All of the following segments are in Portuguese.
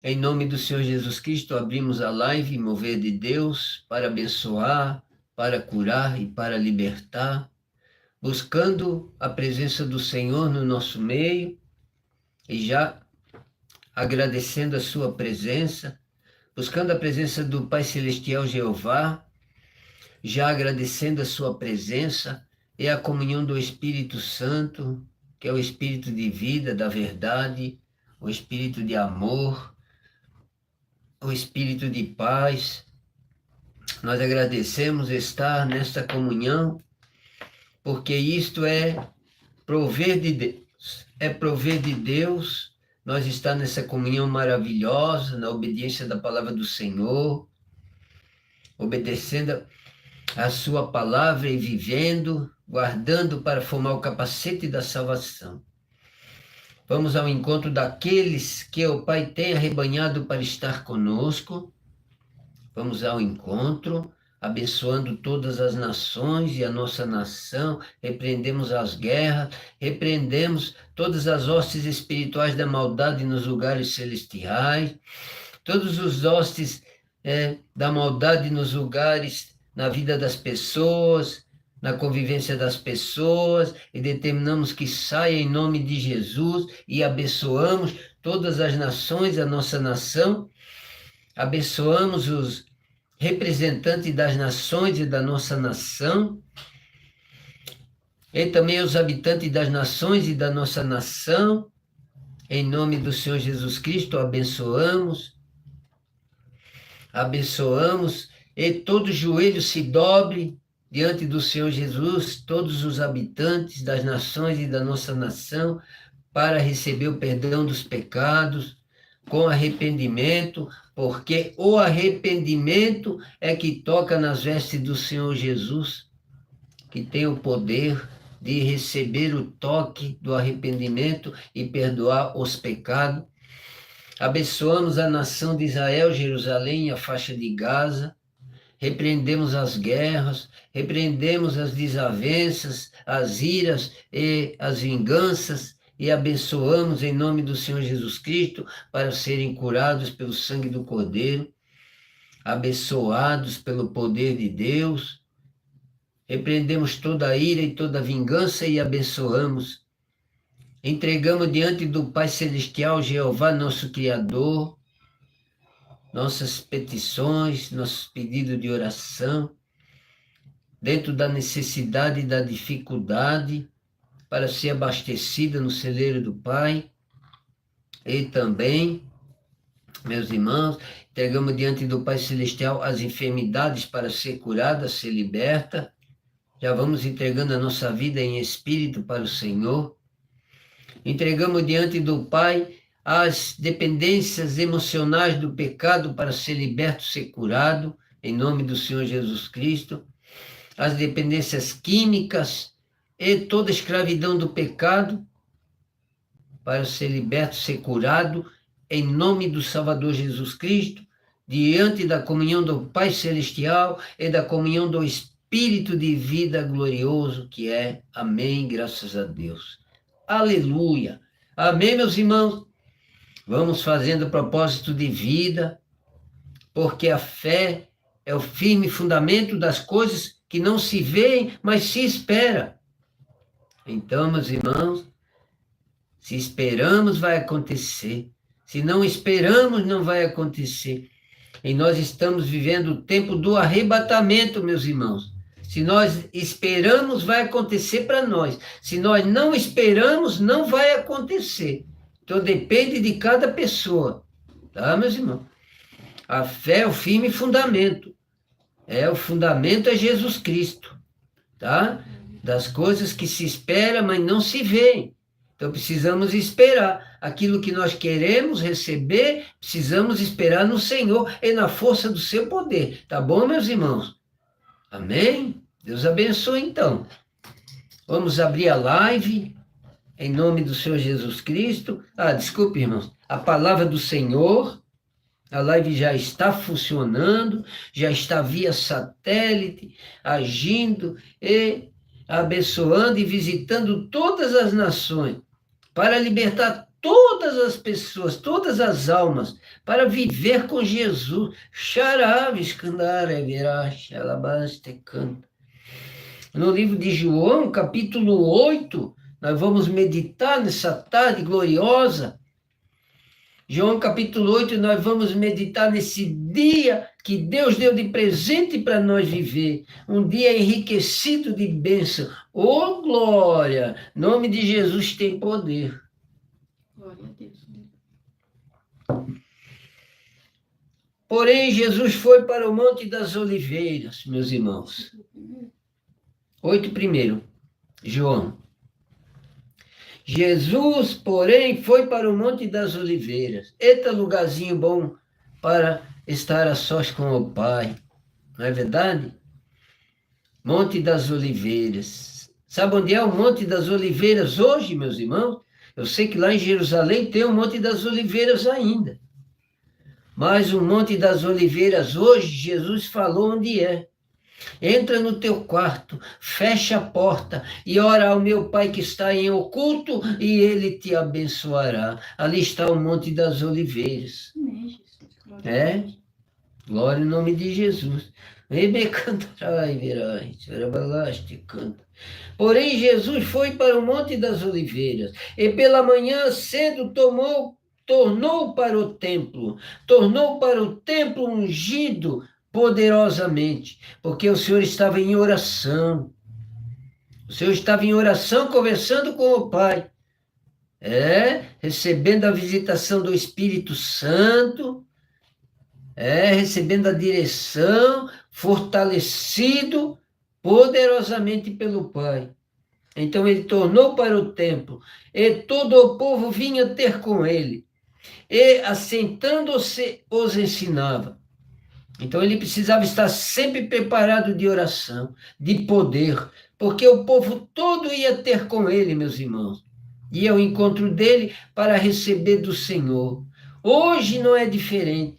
Em nome do Senhor Jesus Cristo, abrimos a live Mover de Deus para abençoar, para curar e para libertar, buscando a presença do Senhor no nosso meio e já agradecendo a sua presença, buscando a presença do Pai Celestial Jeová, já agradecendo a sua presença e a comunhão do Espírito Santo, que é o Espírito de vida, da verdade, o Espírito de amor, o Espírito de paz. Nós agradecemos estar nesta comunhão, porque isto é prover de Deus. É prover de Deus, nós estar nessa comunhão maravilhosa, na obediência da palavra do Senhor, obedecendo a sua palavra e vivendo, guardando para formar o capacete da salvação. Vamos ao encontro daqueles que o Pai tem arrebanhado para estar conosco. Vamos ao encontro, abençoando todas as nações e a nossa nação, repreendemos as guerras, repreendemos todas as hostes espirituais da maldade nos lugares celestiais, todos os hostes da maldade nos lugares, na vida das pessoas, na convivência das pessoas, e determinamos que saia em nome de Jesus e abençoamos todas as nações, a nossa nação, abençoamos os representantes das nações e da nossa nação, e também os habitantes das nações e da nossa nação, em nome do Senhor Jesus Cristo, abençoamos, e todo joelho se dobre diante do Senhor Jesus, todos os habitantes das nações e da nossa nação, para receber o perdão dos pecados, com arrependimento, porque o arrependimento é que toca nas vestes do Senhor Jesus, que tem o poder de receber o toque do arrependimento e perdoar os pecados. Abençoamos a nação de Israel, Jerusalém e a faixa de Gaza, repreendemos as guerras, repreendemos as desavenças, as iras e as vinganças, e abençoamos em nome do Senhor Jesus Cristo para serem curados pelo sangue do Cordeiro, abençoados pelo poder de Deus. Repreendemos toda a ira e toda a vingança e abençoamos. Entregamos diante do Pai Celestial, Jeová, nosso Criador, nossas petições, nossos pedidos de oração, dentro da necessidade e da dificuldade, para ser abastecida no celeiro do Pai. E também, meus irmãos, entregamos diante do Pai Celestial as enfermidades para ser curada, ser liberta. Já vamos entregando a nossa vida em espírito para o Senhor. Entregamos diante do Pai as dependências emocionais do pecado para ser liberto, ser curado, em nome do Senhor Jesus Cristo. As dependências químicas e toda a escravidão do pecado, para ser liberto, ser curado, em nome do Salvador Jesus Cristo, diante da comunhão do Pai Celestial e da comunhão do Espírito de vida glorioso que é. Amém, graças a Deus. Aleluia. Amém, meus irmãos? Vamos fazendo propósito de vida, porque a fé é o firme fundamento das coisas que não se veem, mas se espera. Então, meus irmãos, se esperamos, vai acontecer. Se não esperamos, não vai acontecer. E nós estamos vivendo o tempo do arrebatamento, meus irmãos. Se nós esperamos, vai acontecer para nós. Se nós não esperamos, não vai acontecer. Então, depende de cada pessoa. Tá, meus irmãos? A fé é o firme fundamento. O fundamento é Jesus Cristo. Tá? Das coisas que se espera, mas não se vê. Então, precisamos esperar. Aquilo que nós queremos receber, precisamos esperar no Senhor e na força do seu poder. Tá bom, meus irmãos? Amém? Deus abençoe, então. Vamos abrir a live, em nome do Senhor Jesus Cristo. Desculpe, irmãos. A palavra do Senhor, a live já está funcionando, já está via satélite, agindo e abençoando e visitando todas as nações, para libertar todas as pessoas, todas as almas, para viver com Jesus. Xaraves, candara, virache, alabaste, canta. No livro de João, capítulo 8, nós vamos meditar nessa tarde gloriosa. João capítulo 8, nós vamos meditar nesse dia que Deus deu de presente para nós viver. Um dia enriquecido de bênção. Oh, glória! Nome de Jesus tem poder. Glória a Deus. Porém, Jesus foi para o Monte das Oliveiras, meus irmãos. 8 João. Jesus, porém, foi para o Monte das Oliveiras. Eita, lugarzinho bom para estar a sós com o Pai. Não é verdade? Monte das Oliveiras. Sabe onde é o Monte das Oliveiras hoje, meus irmãos? Eu sei que lá em Jerusalém tem o Monte das Oliveiras ainda. Mas o Monte das Oliveiras hoje, Jesus falou onde é. Entra no teu quarto, fecha a porta e ora ao meu Pai que está em oculto e ele te abençoará. Ali está o Monte das Oliveiras. Amém, Jesus. Glória É? a Deus. Glória em nome de Jesus. Ebe cantarai, verai, serabalaste, canta. Porém, Jesus foi para o Monte das Oliveiras e pela manhã cedo tornou para o templo ungido poderosamente, porque o Senhor estava em oração. O Senhor estava em oração, conversando com o Pai. Recebendo a visitação do Espírito Santo, recebendo a direção, fortalecido poderosamente pelo Pai. Então ele tornou para o templo, e todo o povo vinha ter com ele, e assentando-se os ensinava. Então ele precisava estar sempre preparado de oração, de poder, porque o povo todo ia ter com ele, meus irmãos. Ia ao encontro dele para receber do Senhor. Hoje não é diferente.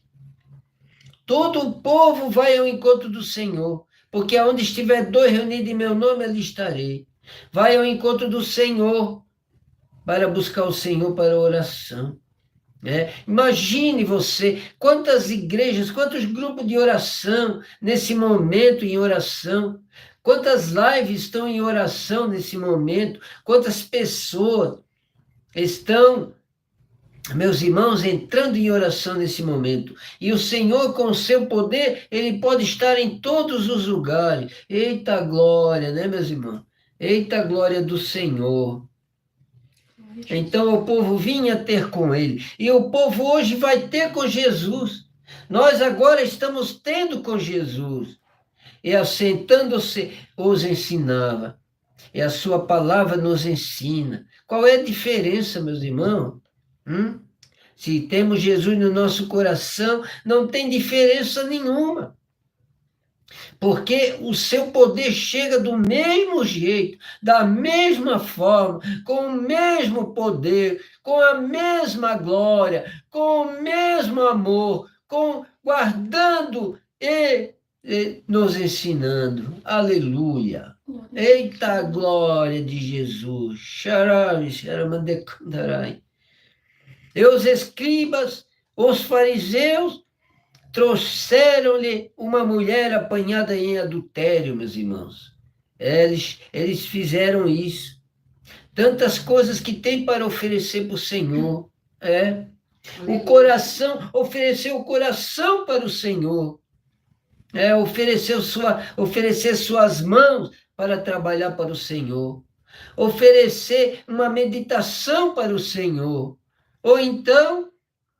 Todo o povo vai ao encontro do Senhor, porque aonde estiver dois reunidos em meu nome, ali estarei. Vai ao encontro do Senhor, para buscar o Senhor para a oração. Imagine você, quantas igrejas, quantos grupos de oração nesse momento em oração, quantas lives estão em oração nesse momento, quantas pessoas estão, meus irmãos, entrando em oração nesse momento. E o Senhor, com o seu poder, ele pode estar em todos os lugares. Eita glória, né, meus irmãos? Eita glória do Senhor. Então o povo vinha ter com ele. E o povo hoje vai ter com Jesus. Nós agora estamos tendo com Jesus. E assentando-se, os ensinava. E a sua palavra nos ensina. Qual é a diferença, meus irmãos? Se temos Jesus no nosso coração, não tem diferença nenhuma. Porque o seu poder chega do mesmo jeito, da mesma forma, com o mesmo poder, com a mesma glória, com o mesmo amor, guardando e nos ensinando. Aleluia! Eita glória de Jesus! Xarai, xaramandecandarai. E os escribas, os fariseus, trouxeram-lhe uma mulher apanhada em adultério, meus irmãos. Eles fizeram isso. Tantas coisas que tem para oferecer para o Senhor. O coração, oferecer o coração para o Senhor. Oferecer suas mãos para trabalhar para o Senhor. Oferecer uma meditação para o Senhor. Ou então,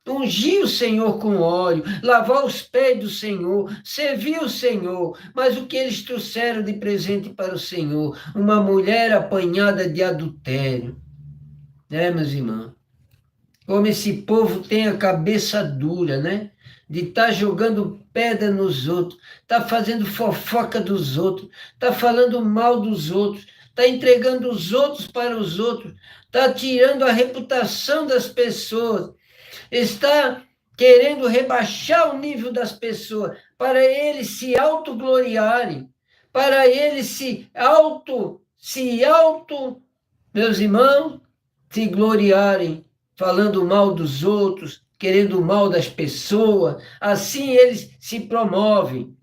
ungir o Senhor com óleo, lavar os pés do Senhor, servir o Senhor. Mas o que eles trouxeram de presente para o Senhor? Uma mulher apanhada de adultério. Meus irmãos? Como esse povo tem a cabeça dura, né? De estar jogando pedra nos outros, está fazendo fofoca dos outros, está falando mal dos outros, está entregando os outros para os outros, está tirando a reputação das pessoas, está querendo rebaixar o nível das pessoas, para eles se autogloriarem, para eles meus irmãos, se gloriarem falando mal dos outros, querendo o mal das pessoas. Assim eles se promovem,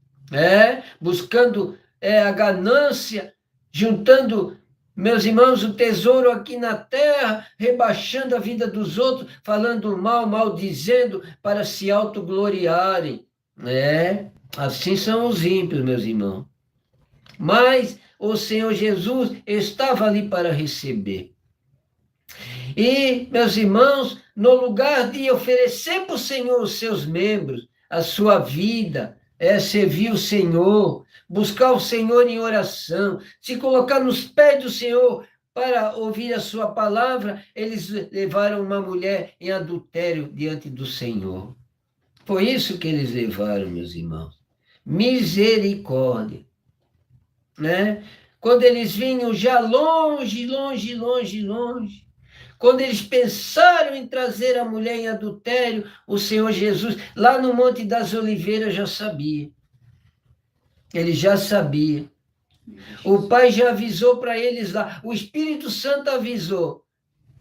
buscando a ganância, juntando, meus irmãos, o tesouro aqui na terra, rebaixando a vida dos outros, falando mal, maldizendo, para se autogloriarem. Assim são os ímpios, meus irmãos. Mas o Senhor Jesus estava ali para receber. E, meus irmãos, no lugar de oferecer para o Senhor os seus membros, a sua vida, servir o Senhor, buscar o Senhor em oração, se colocar nos pés do Senhor para ouvir a sua palavra, eles levaram uma mulher em adultério diante do Senhor. Foi isso que eles levaram, meus irmãos. Misericórdia. Quando eles vinham já longe, longe, longe, longe, quando eles pensaram em trazer a mulher em adultério, o Senhor Jesus, lá no Monte das Oliveiras, já sabia. Ele já sabia. O Pai já avisou para eles lá. O Espírito Santo avisou.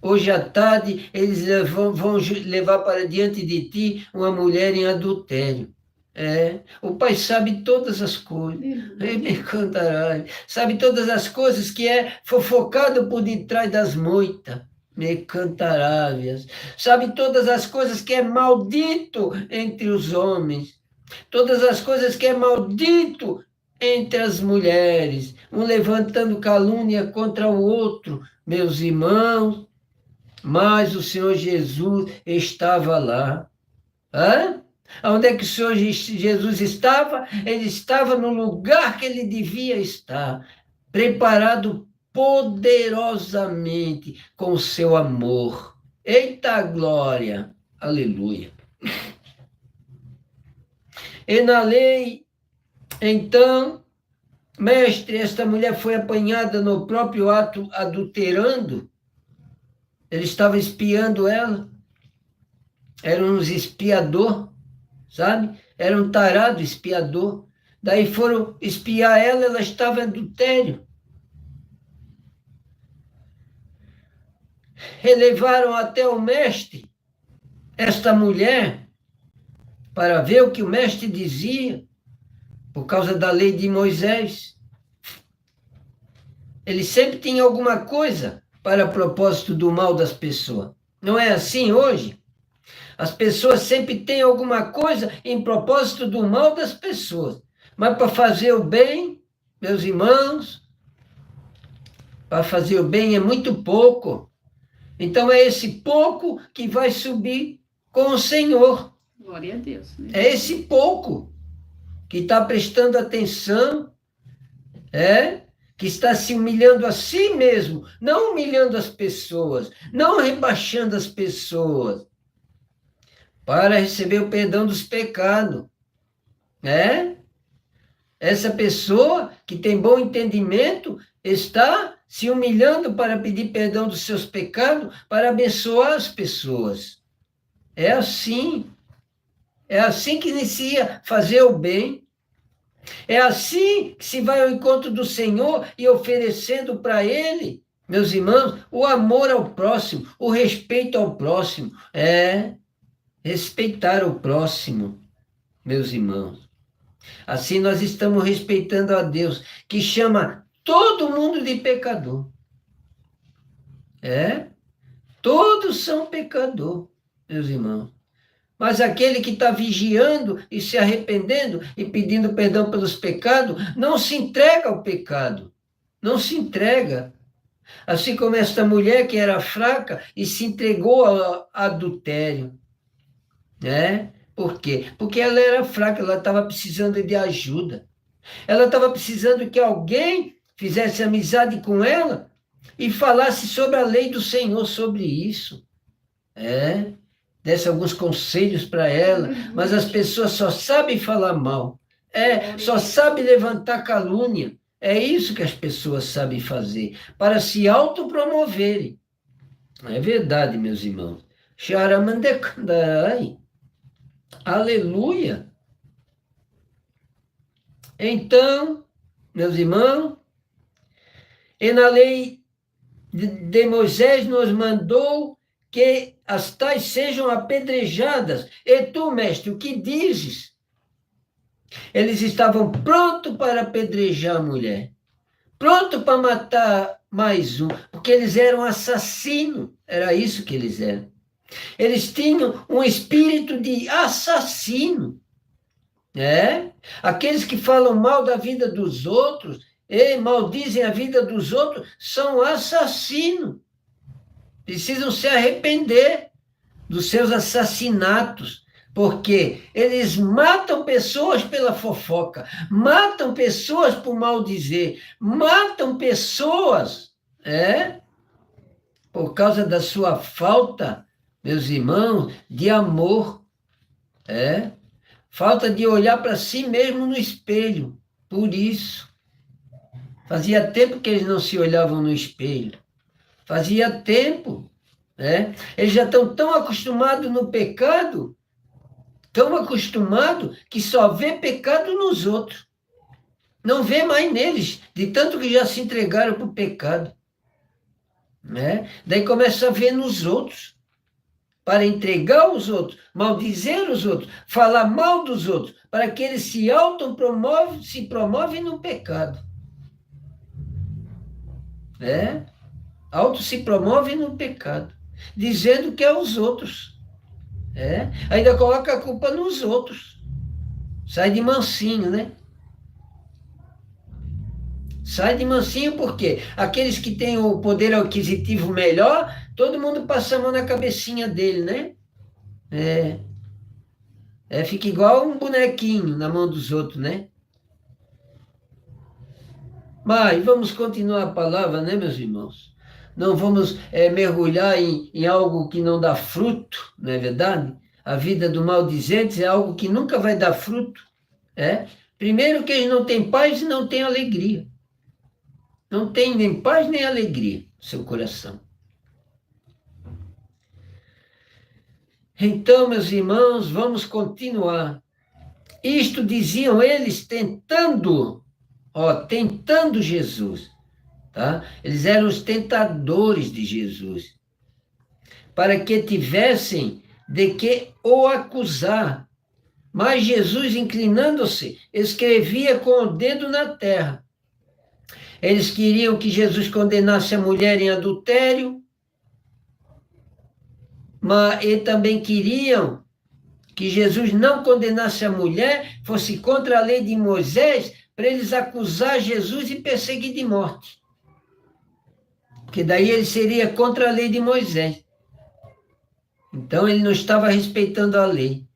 Hoje à tarde, eles vão levar para diante de ti uma mulher em adultério. O Pai sabe todas as coisas. Ele me cantará. Sabe todas as coisas que é fofocado por detrás das moitas. Me cantarávias, sabe todas as coisas que é maldito entre os homens, todas as coisas que é maldito entre as mulheres, um levantando calúnia contra o outro, meus irmãos, mas o Senhor Jesus estava lá. Onde é que o Senhor Jesus estava? Ele estava no lugar que ele devia estar, preparado poderosamente com o seu amor. Eita glória! Aleluia! E na lei, então, mestre, esta mulher foi apanhada no próprio ato adulterando. Ele estava espiando ela. Era um espiador, sabe? Era um tarado espiador. Daí foram espiar ela, ela estava em adultério. Levaram até o mestre esta mulher para ver o que o mestre dizia, por causa da lei de Moisés. Ele sempre tinha alguma coisa para propósito do mal das pessoas. Não é assim hoje? As pessoas sempre têm alguma coisa em propósito do mal das pessoas. Mas para fazer o bem, meus irmãos, para fazer o bem é muito pouco. Então é esse pouco que vai subir com o Senhor. Glória a Deus. Né? É esse pouco que está prestando atenção, que está se humilhando a si mesmo, não humilhando as pessoas, não rebaixando as pessoas, para receber o perdão dos pecados. Essa pessoa que tem bom entendimento está se humilhando para pedir perdão dos seus pecados, para abençoar as pessoas. É assim que inicia fazer o bem. É assim que se vai ao encontro do Senhor e oferecendo para Ele, meus irmãos, o amor ao próximo, o respeito ao próximo. Respeitar o próximo, meus irmãos. Assim nós estamos respeitando a Deus, que chama todo mundo de pecador. Todos são pecador, meus irmãos. Mas aquele que está vigiando e se arrependendo e pedindo perdão pelos pecados, não se entrega ao pecado. Não se entrega. Assim como esta mulher que era fraca e se entregou ao adultério. Por quê? Porque ela era fraca, ela estava precisando de ajuda. Ela estava precisando que alguém fizesse amizade com ela e falasse sobre a lei do Senhor, sobre isso. Desse alguns conselhos para ela, mas as pessoas só sabem falar mal. Só sabem levantar calúnia. É isso que as pessoas sabem fazer, para se autopromoverem. É verdade, meus irmãos. Xaramandecandarai. Aleluia! Então, meus irmãos, e na lei de Moisés nos mandou que as tais sejam apedrejadas. E tu, mestre, o que dizes? Eles estavam prontos para apedrejar a mulher, prontos para matar mais um, porque eles eram assassinos, era isso que eles eram. Eles tinham um espírito de assassino, né? Aqueles que falam mal da vida dos outros e maldizem a vida dos outros são assassinos. Precisam se arrepender dos seus assassinatos, porque eles matam pessoas pela fofoca, matam pessoas por maldizer, matam pessoas, por causa da sua falta, meus irmãos, de amor, falta de olhar para si mesmo no espelho, por isso. Fazia tempo que eles não se olhavam no espelho, fazia tempo, Eles já estão tão acostumados no pecado, tão acostumados que só vê pecado nos outros. Não vê mais neles, de tanto que já se entregaram para o pecado. Daí começa a ver nos outros, para entregar os outros, maldizer os outros, falar mal dos outros, para que eles se promovem no pecado. Auto se promove no pecado, dizendo que é os outros. Ainda coloca a culpa nos outros. Sai de mansinho, né? Sai de mansinho porque aqueles que têm o poder aquisitivo melhor, todo mundo passa a mão na cabecinha dele, né? Fica igual um bonequinho na mão dos outros, né? Mas vamos continuar a palavra, né, meus irmãos? Não vamos mergulhar em algo que não dá fruto, não é verdade? A vida do maldizente é algo que nunca vai dar fruto. Primeiro que eles não têm paz e não têm alegria. Não tem nem paz nem alegria no seu coração. Então, meus irmãos, vamos continuar. Isto diziam eles tentando Jesus. Tá? Eles eram os tentadores de Jesus, para que tivessem de que o acusar. Mas Jesus, inclinando-se, escrevia com o dedo na terra. Eles queriam que Jesus condenasse a mulher em adultério, e também queriam que Jesus não condenasse a mulher, fosse contra a lei de Moisés, para eles acusar Jesus e perseguir de morte. Porque daí ele seria contra a lei de Moisés. Então ele não estava respeitando a lei.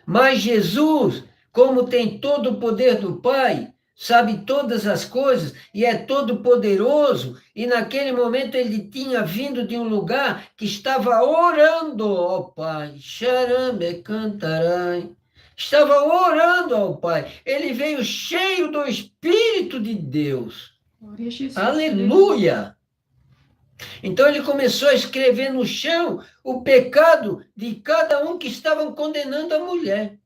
Mas Jesus, como tem todo o poder do Pai, sabe todas as coisas e é todo poderoso, e naquele momento ele tinha vindo de um lugar que estava orando ao Pai. Xarambe cantarai. Estava orando ao Pai. Ele veio cheio do Espírito de Deus. Glória a Jesus. Aleluia! Então ele começou a escrever no chão o pecado de cada um que estavam condenando a mulher.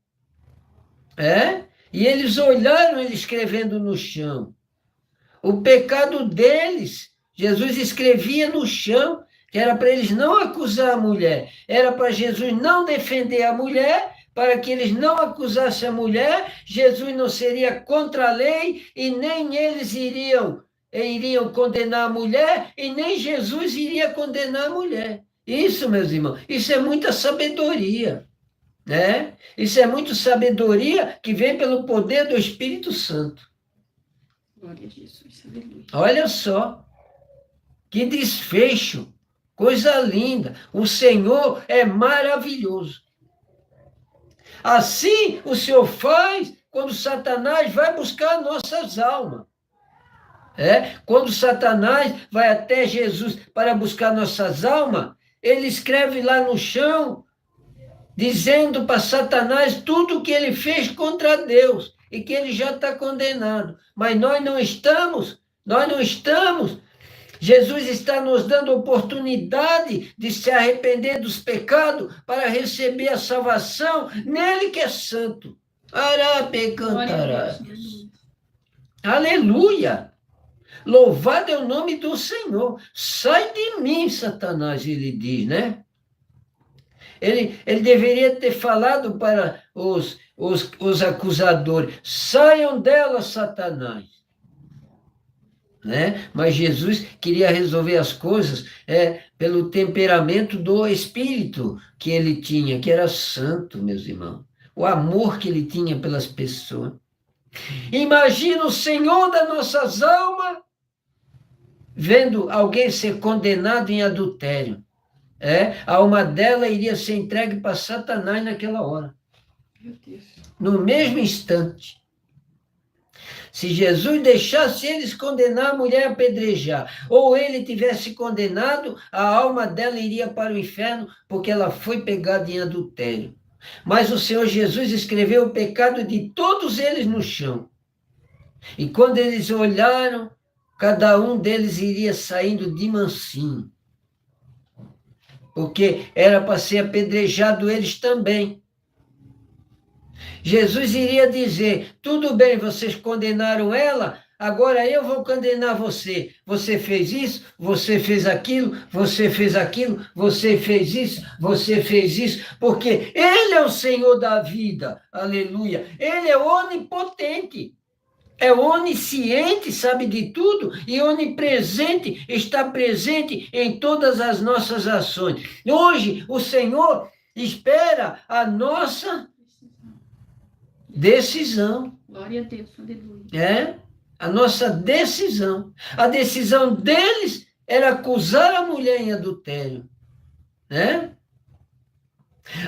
E eles olharam ele escrevendo no chão. O pecado deles, Jesus escrevia no chão, que era para eles não acusar a mulher, era para Jesus não defender a mulher, para que eles não acusassem a mulher, Jesus não seria contra a lei e nem eles iriam condenar a mulher e nem Jesus iria condenar a mulher. Isso, meus irmãos, isso é muita sabedoria. Isso é muito sabedoria que vem pelo poder do Espírito Santo. Glória a Jesus, aleluia. Olha só, que desfecho, coisa linda. O Senhor é maravilhoso. Assim o Senhor faz quando Satanás vai buscar nossas almas. Quando Satanás vai até Jesus para buscar nossas almas, ele escreve lá no chão, dizendo para Satanás tudo o que ele fez contra Deus e que ele já está condenado. Mas nós não estamos. Jesus está nos dando oportunidade de se arrepender dos pecados para receber a salvação nele que é santo. Arape cantará. Aleluia! Louvado é o nome do Senhor. Sai de mim, Satanás, ele diz, né? Ele deveria ter falado para os acusadores: saiam dela, Satanás. Né? Mas Jesus queria resolver as coisas pelo temperamento do Espírito que ele tinha, que era santo, meus irmãos. O amor que ele tinha pelas pessoas. Imagina o Senhor das nossas almas vendo alguém ser condenado em adultério. A alma dela iria ser entregue para Satanás naquela hora. Meu Deus. No mesmo instante. Se Jesus deixasse eles condenar a mulher a apedrejar, ou ele tivesse condenado, a alma dela iria para o inferno, porque ela foi pegada em adultério. Mas o Senhor Jesus escreveu o pecado de todos eles no chão. E quando eles olharam, cada um deles iria saindo de mansinho. Porque era para ser apedrejado eles também. Jesus iria dizer: tudo bem, vocês condenaram ela, agora eu vou condenar você. Você fez isso, você fez aquilo, você fez aquilo, você fez isso, você fez isso, porque Ele é o Senhor da vida, aleluia. Ele é onipotente, é onisciente, sabe de tudo, e onipresente, está presente em todas as nossas ações. Hoje, o Senhor espera a nossa decisão. Glória a Deus, aleluia. A nossa decisão. A decisão deles era acusar a mulher em adultério.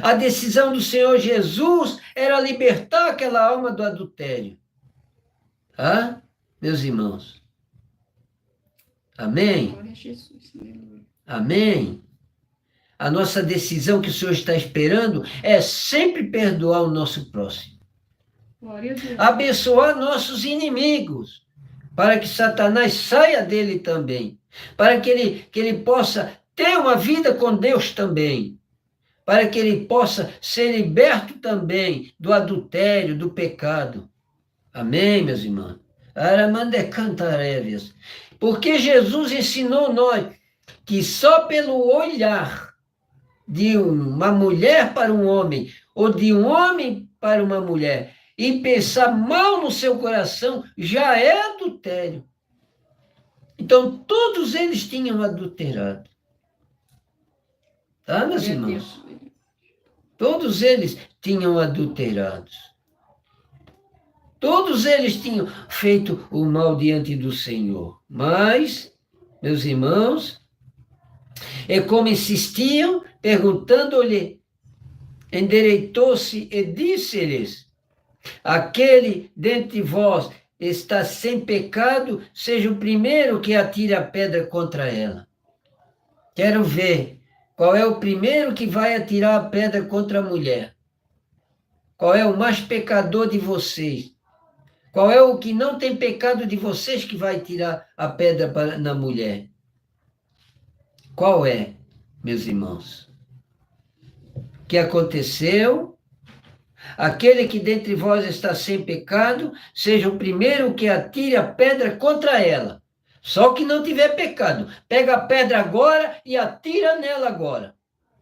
A decisão do Senhor Jesus era libertar aquela alma do adultério. Meus irmãos? Amém? Glória a Jesus, aleluia. Amém? A nossa decisão que o Senhor está esperando é sempre perdoar o nosso próximo. Glória a Deus. Abençoar nossos inimigos, para que Satanás saia dele também, para que ele possa ter uma vida com Deus também, para que ele possa ser liberto também do adultério, do pecado. Amém, meus irmãos? Porque Jesus ensinou nós que só pelo olhar de uma mulher para um homem, ou de um homem para uma mulher, e pensar mal no seu coração, já é adultério. Então, todos eles tinham adulterado. Meus irmãos? Todos eles tinham adulterado. Todos eles tinham feito o mal diante do Senhor. Mas, meus irmãos, como insistiam, perguntando-lhe, endireitou-se e disse-lhes: aquele dentre vós está sem pecado, seja o primeiro que atire a pedra contra ela. Quero ver qual é o primeiro que vai atirar a pedra contra a mulher. Qual é o mais pecador de vocês? Qual é o que não tem pecado de vocês que vai tirar a pedra na mulher? Qual é, meus irmãos? O que aconteceu? Aquele que dentre vós está sem pecado, seja o primeiro que atire a pedra contra ela. Só que não tiver pecado. Pega a pedra agora e atira nela agora.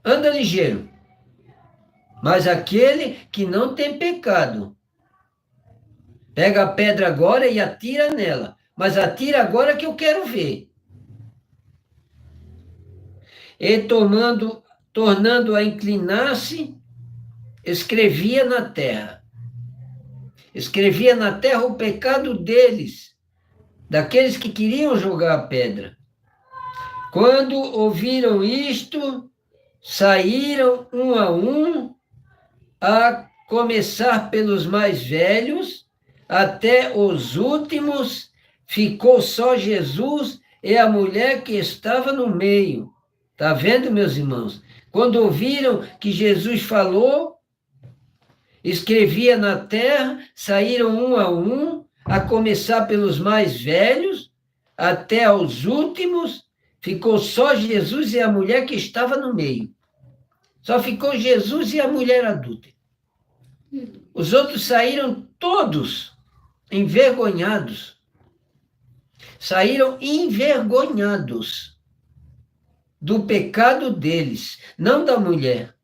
Anda ligeiro. Mas aquele que não tem pecado, pega a pedra agora e atira nela. Mas atira agora que eu quero ver. E tornando a inclinar-se, escrevia na terra. Escrevia na terra o pecado deles, daqueles que queriam jogar a pedra. Quando ouviram isto, saíram um a começar pelos mais velhos, até os últimos, ficou só Jesus e a mulher que estava no meio. Está vendo, meus irmãos? Quando ouviram que Jesus falou, escrevia na terra, saíram um a começar pelos mais velhos, até aos últimos, ficou só Jesus e a mulher que estava no meio. Só ficou Jesus e a mulher adulta. Os outros saíram todos envergonhados. Saíram envergonhados do pecado deles, não da mulher.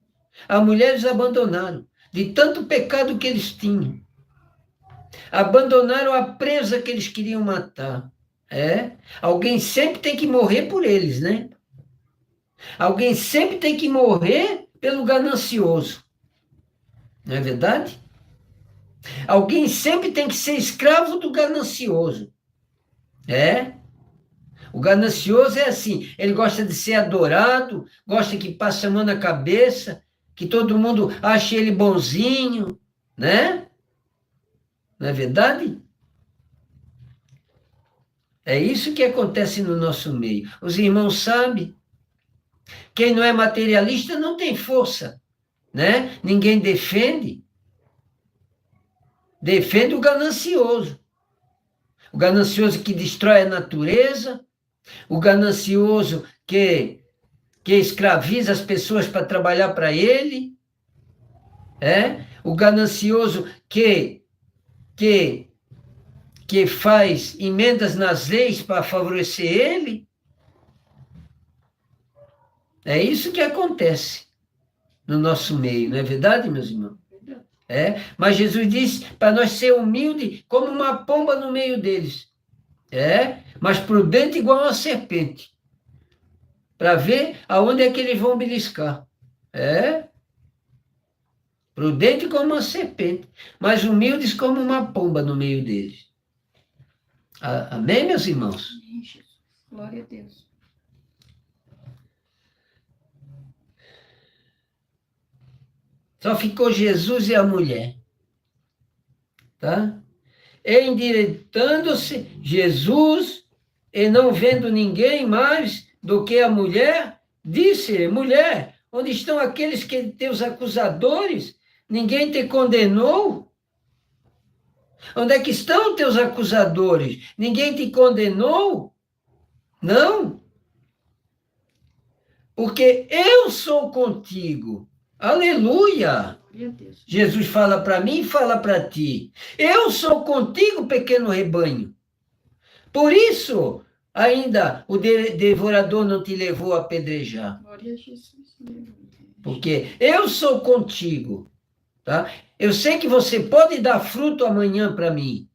A mulher eles abandonaram, de tanto pecado que eles tinham. Abandonaram a presa que eles queriam matar. Alguém sempre tem que morrer por eles, né? Alguém sempre tem que morrer pelo ganancioso. Não é verdade? Alguém sempre tem que ser escravo do ganancioso. O ganancioso é assim, ele gosta de ser adorado, gosta que passe a mão na cabeça, que todo mundo ache ele bonzinho, né? Não é verdade? É isso que acontece no nosso meio. Os irmãos sabem, quem não é materialista não tem força, né? Ninguém defende. Defende o ganancioso. O ganancioso que destrói a natureza, o ganancioso que escraviza as pessoas para trabalhar para ele, o ganancioso que faz emendas nas leis para favorecer ele. É isso que acontece no nosso meio, não é verdade, meus irmãos? Mas Jesus disse para nós ser humilde como uma pomba no meio deles. Mas prudente igual uma serpente. Para ver aonde é que eles vão beliscar. Prudente como uma serpente, mas humildes como uma pomba no meio deles. Amém, meus irmãos? Amém, Jesus. Glória a Deus. Só ficou Jesus e a mulher. Tá? Endireitando-se Jesus, e não vendo ninguém mais do que a mulher, disse: mulher, onde estão aqueles que teus acusadores? Ninguém te condenou? Onde é que estão teus acusadores? Ninguém te condenou? Não? Porque eu sou contigo. Aleluia! Jesus fala para mim e fala para ti. Eu sou contigo, pequeno rebanho. Por isso, ainda o devorador não te levou a apedrejar. Glória a Jesus. Porque eu sou contigo. Tá? Eu sei que você pode dar fruto amanhã para mim.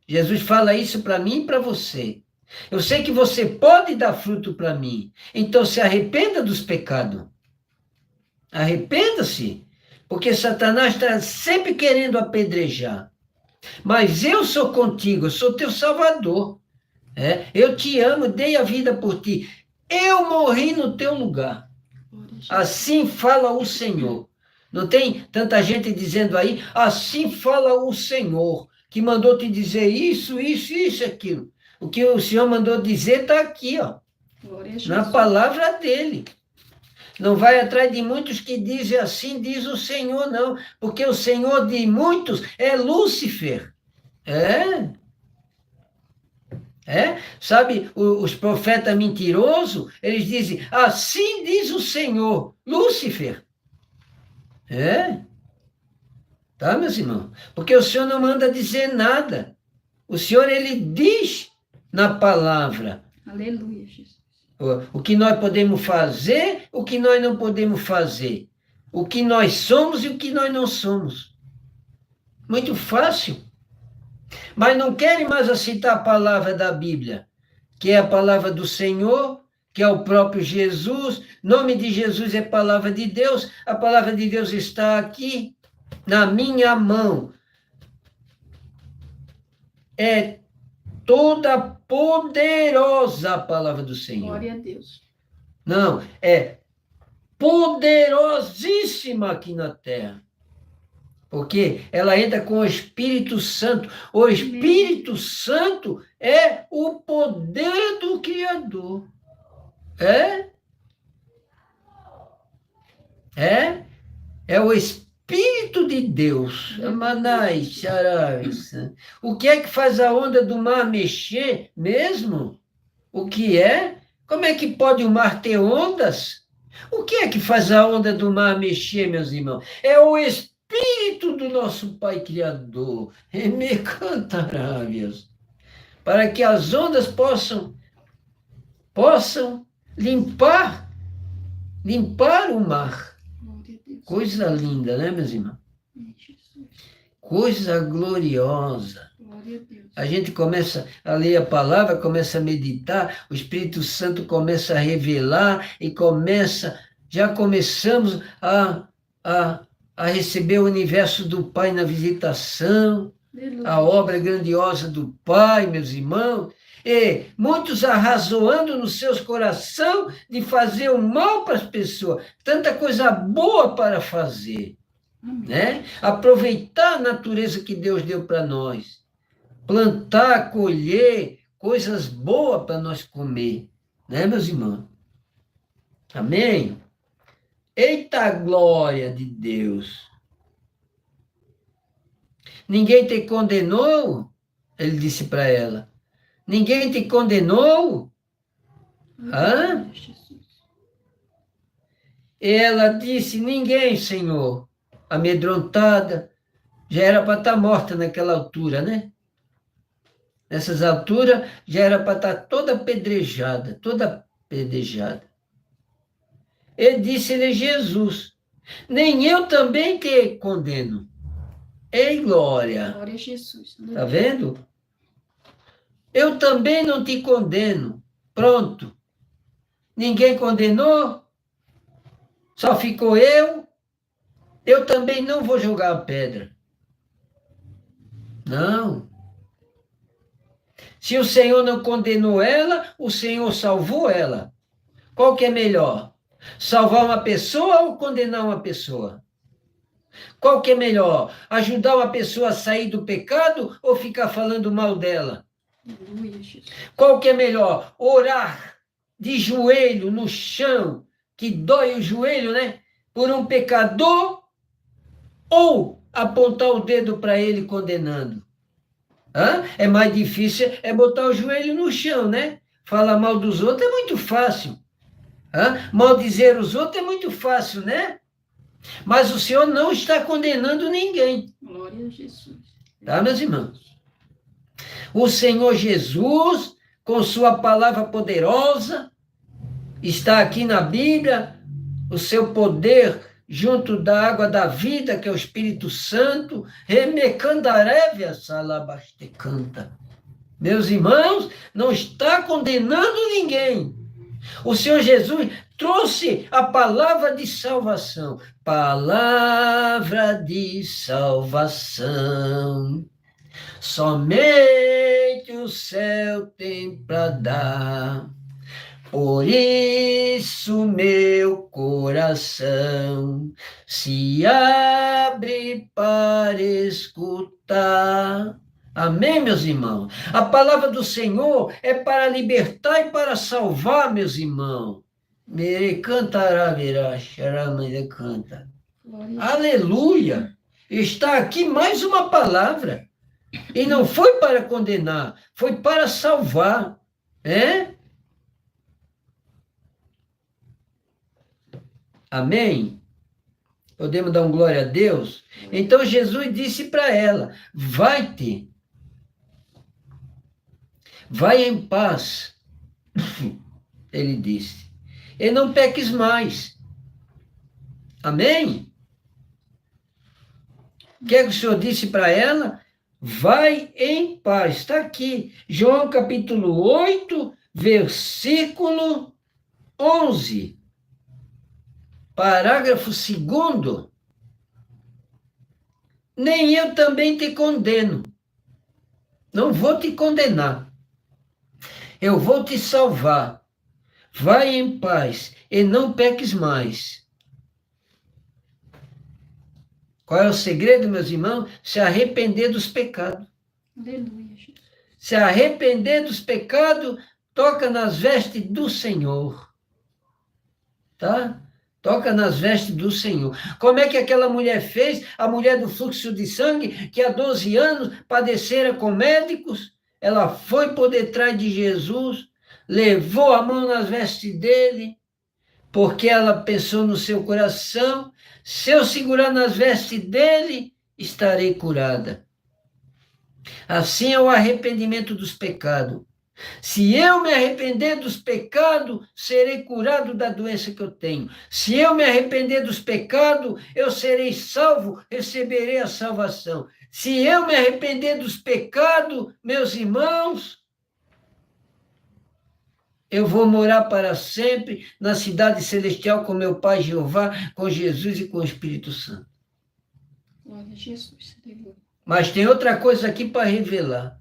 Jesus fala isso para mim e para você. Eu sei que você pode dar fruto para mim. Então se arrependa dos pecados. Arrependa-se. Porque Satanás está sempre querendo apedrejar. Mas eu sou contigo, eu sou teu salvador. Eu te amo, dei a vida por ti. Eu morri no teu lugar. Assim fala o Senhor. Não tem tanta gente dizendo aí, assim fala o Senhor, que mandou te dizer isso, isso, isso, aquilo. O que o Senhor mandou dizer está aqui, ó, na palavra dele. Não vai atrás de muitos que dizem assim, diz o Senhor, não. Porque o Senhor de muitos é Lúcifer. Sabe, os profetas mentirosos, eles dizem, assim diz o Senhor, Lúcifer. Tá, meus irmãos? Porque o Senhor não manda dizer nada. O Senhor, ele diz na palavra. Aleluia, Jesus. O que nós podemos fazer, o que nós não podemos fazer. O que nós somos e o que nós não somos. Muito fácil. Mas não querem mais aceitar a palavra da Bíblia, que é a palavra do Senhor, que é o próprio Jesus. Nome de Jesus é palavra de Deus. A palavra de Deus está aqui, na minha mão. É toda poderosa a palavra do Senhor. Glória a Deus. Não, é poderosíssima aqui na terra. Porque ela entra com o Espírito Santo. O Espírito Santo é o poder do Criador. É o Espírito de Deus. O que é que faz a onda do mar mexer mesmo? O que é? Como é que pode o mar ter ondas? O que é que faz a onda do mar mexer, meus irmãos? É o Espírito do nosso Pai Criador. Me cantarábias. Para que as ondas possam limpar o mar. Coisa linda, né, meus irmãos? Amém, Jesus. Coisa gloriosa. Glória a Deus. A gente começa a ler a palavra, começa a meditar, o Espírito Santo começa a revelar e já começamos a receber o universo do Pai na visitação, Aleluia. a obra grandiosa do Pai, meus irmãos. E muitos arrazoando nos seus corações de fazer o mal para as pessoas. Tanta coisa boa para fazer, Amém. né? Aproveitar a natureza que Deus deu para nós. Plantar, colher coisas boas para nós comer, né, meus irmãos? Amém? Eita glória de Deus! Ninguém te condenou? Ele disse para ela. Ninguém te condenou? Hã? Aleluia, Jesus. Ela disse, ninguém, Senhor. Amedrontada, já era para estar morta naquela altura, né? Nessas alturas, já era para estar toda apedrejada, E disse-lhe Jesus, nem eu também te condeno. Ei, glória! Glória a Jesus. Tá vendo? Eu também não te condeno. Pronto. Ninguém condenou? Só ficou eu? Eu também não vou jogar a pedra. Não. Se o Senhor não condenou ela, o Senhor salvou ela. Qual que é melhor? Salvar uma pessoa ou condenar uma pessoa? Qual que é melhor? Ajudar uma pessoa a sair do pecado ou ficar falando mal dela? Aleluia, Jesus. Qual que é melhor? Orar de joelho no chão, que dói o joelho, né? Por um pecador, ou apontar o dedo para ele condenando? Hã? É mais difícil, é botar o joelho no chão, né? Falar mal dos outros é muito fácil. Hã? Maldizer os outros é muito fácil, né? Mas o Senhor não está condenando ninguém. Glória a Jesus. Tá, meus irmãos? O Senhor Jesus, com sua palavra poderosa, está aqui na Bíblia, o seu poder junto da água da vida, que é o Espírito Santo, remecandarévia salabastecanta. Meus irmãos, não está condenando ninguém. O Senhor Jesus trouxe a palavra de salvação. Palavra de salvação. Somente o céu tem para dar. Por isso meu coração se abre para escutar. Amém, meus irmãos? A palavra do Senhor é para libertar e para salvar, meus irmãos. Mere cantará, virá, xaramande canta. Glória a Aleluia! Está aqui mais uma palavra. E não foi para condenar, foi para salvar. É? Amém? Podemos dar um glória a Deus? Então Jesus disse para ela, vai-te. Vai em paz. Ele disse. E não peques mais. Amém? O que é que o Senhor disse para ela? Vai em paz. Está aqui. João capítulo 8, versículo 11. Parágrafo 2º. Nem eu também te condeno. Não vou te condenar. Eu vou te salvar. Vai em paz e não peques mais. Qual é o segredo, meus irmãos? Se arrepender dos pecados. Aleluia, Jesus. Se arrepender dos pecados, toca nas vestes do Senhor. Tá? Toca nas vestes do Senhor. Como é que aquela mulher fez? A mulher do fluxo de sangue, que há 12 anos padecera com médicos, ela foi por detrás de Jesus, levou a mão nas vestes dele, porque ela pensou no seu coração, se eu segurar nas vestes dele, estarei curada. Assim é o arrependimento dos pecados. Se eu me arrepender dos pecados, serei curado da doença que eu tenho. Se eu me arrepender dos pecados, eu serei salvo, receberei a salvação. Se eu me arrepender dos pecados, meus irmãos, eu vou morar para sempre na cidade celestial com meu Pai Jeová, com Jesus e com o Espírito Santo. Glória a Jesus. Aleluia. Mas tem outra coisa aqui para revelar.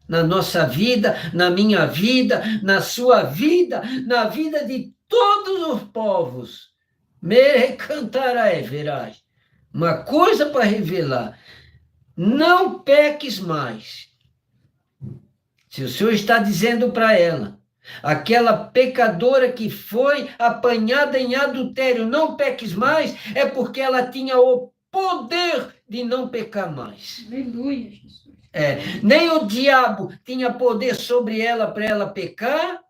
Na nossa vida, na minha vida, na sua vida, na vida de todos os povos. Me cantará, verás. Uma coisa para revelar. Não peques mais. Se o Senhor está dizendo para ela, aquela pecadora que foi apanhada em adultério, não peques mais, é porque ela tinha o poder de não pecar mais. Aleluia, Jesus. Nem o diabo tinha poder sobre ela para ela pecar,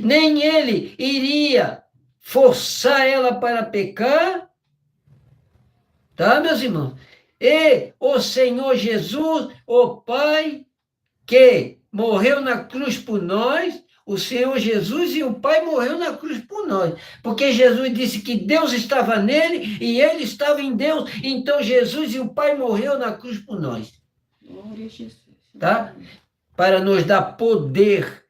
nem ele iria forçar ela para pecar, tá, meus irmãos? E o Senhor Jesus, o Pai, que morreu na cruz por nós, o Senhor Jesus e o Pai morreu na cruz por nós, porque Jesus disse que Deus estava nele e ele estava em Deus, então Jesus e o Pai morreu na cruz por nós. Glória a Jesus. Tá? Para nos dar poder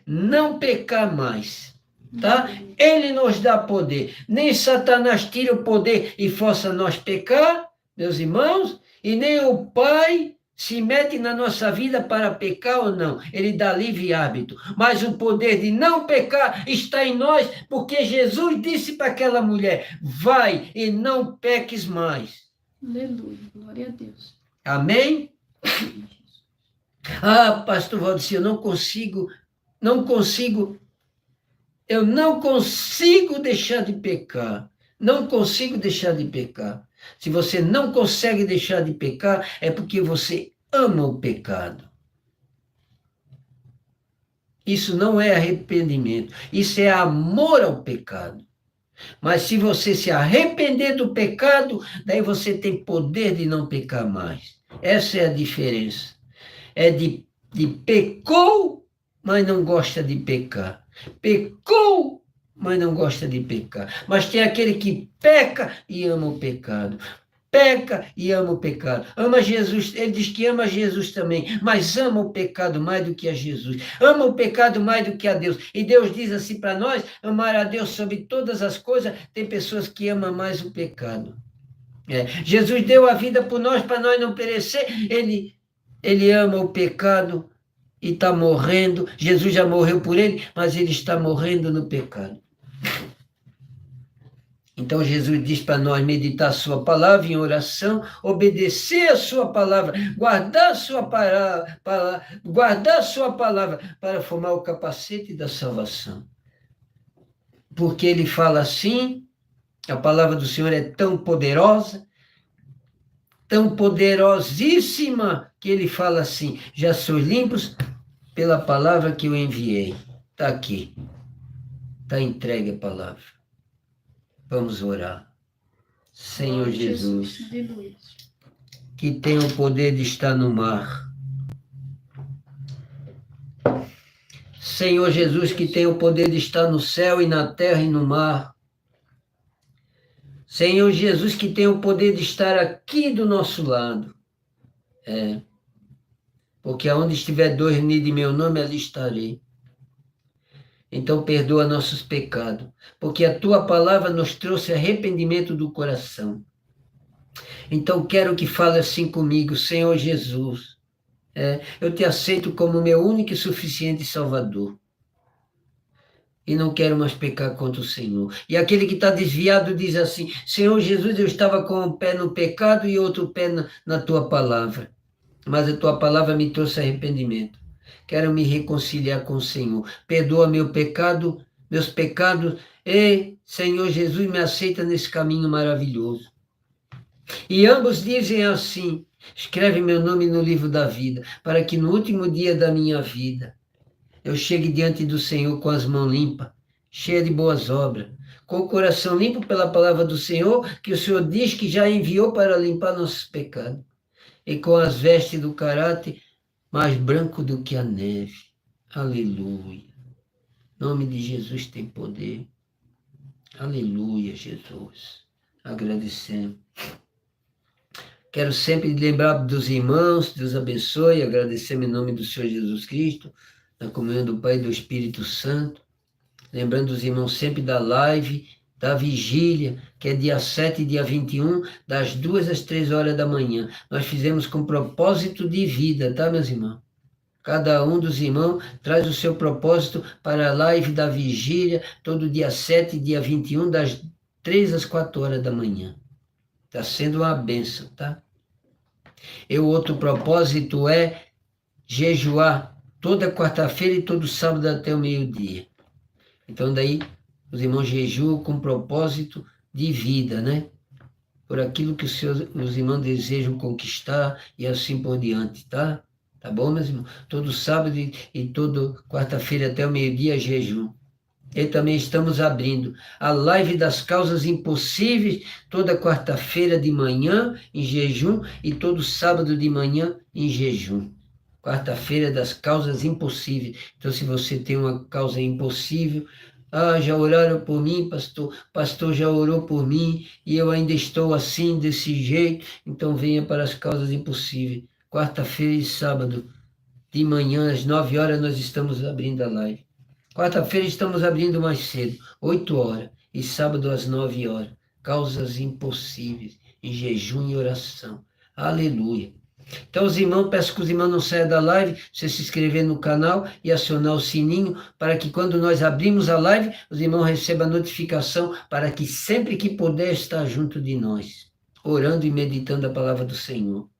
não pecar mais. Tá? Ele nos dá poder. Nem Satanás tira o poder e força nós pecar, meus irmãos, e nem o Pai se mete na nossa vida para pecar ou não. Ele dá livre hábito. Mas o poder de não pecar está em nós, porque Jesus disse para aquela mulher: vai e não peques mais. Aleluia, glória a Deus. Amém? Ah, pastor Valdeci, eu não consigo deixar de pecar. Não consigo deixar de pecar. Se você não consegue deixar de pecar, é porque você ama o pecado. Isso não é arrependimento, isso é amor ao pecado. Mas se você se arrepender do pecado, daí você tem poder de não pecar mais. Essa é a diferença. É de pecou, mas não gosta de pecar. Pecou, mas não gosta de pecar. Mas tem aquele que peca e ama o pecado. Peca e ama o pecado. Ama Jesus, ele diz que ama Jesus também, mas ama o pecado mais do que a Jesus. Ama o pecado mais do que a Deus. E Deus diz assim para nós, amar a Deus sobre todas as coisas. Tem pessoas que amam mais o pecado. Jesus deu a vida por nós, para nós não perecer. Ele ama o pecado e está morrendo. Jesus já morreu por ele, mas ele está morrendo no pecado. Então, Jesus diz para nós meditar a sua palavra em oração, obedecer a sua palavra, guardar a sua palavra para formar o capacete da salvação. Porque ele fala assim, a palavra do Senhor é tão poderosa, tão poderosíssima, que ele fala assim: já sois limpos pela palavra que eu enviei. Está aqui, está entregue a palavra. Vamos orar. Senhor Jesus, que tem o poder de estar no mar. Senhor Jesus, que tem o poder de estar no céu e na terra e no mar. Senhor Jesus, que tem o poder de estar aqui do nosso lado. Porque aonde estiver dois unidos em meu nome, ali estarei. Então perdoa nossos pecados, porque a tua palavra nos trouxe arrependimento do coração. Então quero que fale assim comigo: Senhor Jesus, eu te aceito como meu único e suficiente Salvador. E não quero mais pecar contra o Senhor. E aquele que está desviado diz assim: Senhor Jesus, eu estava com um pé no pecado e outro pé na tua palavra. Mas a tua palavra me trouxe arrependimento. Quero me reconciliar com o Senhor. Perdoa meus pecados, e, Senhor Jesus, me aceita nesse caminho maravilhoso. E ambos dizem assim: escreve meu nome no livro da vida, para que no último dia da minha vida eu chegue diante do Senhor com as mãos limpas, cheia de boas obras, com o coração limpo pela palavra do Senhor, que o Senhor diz que já enviou para limpar nossos pecados, e com as vestes do caráter mais branco do que a neve. Aleluia. Em nome de Jesus tem poder. Aleluia, Jesus. Agradecemos. Quero sempre lembrar dos irmãos, Deus abençoe, agradecemos em nome do Senhor Jesus Cristo, na comunhão do Pai e do Espírito Santo. Lembrando os irmãos sempre da live, da vigília, que é dia 7 e dia 21, das 2 às 3 horas da manhã. Nós fizemos com propósito de vida, tá, meus irmãos? Cada um dos irmãos traz o seu propósito para a live da vigília, todo dia 7 e dia 21, das 3 às 4 horas da manhã. Está sendo uma bênção, tá? E o outro propósito é jejuar toda quarta-feira e todo sábado até o meio-dia. Então, daí, os irmãos jejuam com propósito de vida, né? Por aquilo que os irmãos desejam conquistar e assim por diante, tá? Tá bom, meus irmãos? Todo sábado e toda quarta-feira até o meio-dia, jejum. E também estamos abrindo a live das causas impossíveis, toda quarta-feira de manhã em jejum e todo sábado de manhã em jejum. Quarta-feira das causas impossíveis. Então, se você tem uma causa impossível, já oraram por mim, pastor, pastor já orou por mim e eu ainda estou assim, desse jeito, então venha para as causas impossíveis. Quarta-feira e sábado de manhã, às 9 horas, nós estamos abrindo a live. Quarta-feira estamos abrindo mais cedo, 8 horas, e sábado às 9 horas. Causas impossíveis, em jejum e oração. Aleluia. Então, os irmãos, peço que os irmãos não saiam da live, você se inscrever no canal e acionar o sininho, para que quando nós abrimos a live, os irmãos recebam a notificação, para que sempre que puder estar junto de nós, orando e meditando a palavra do Senhor.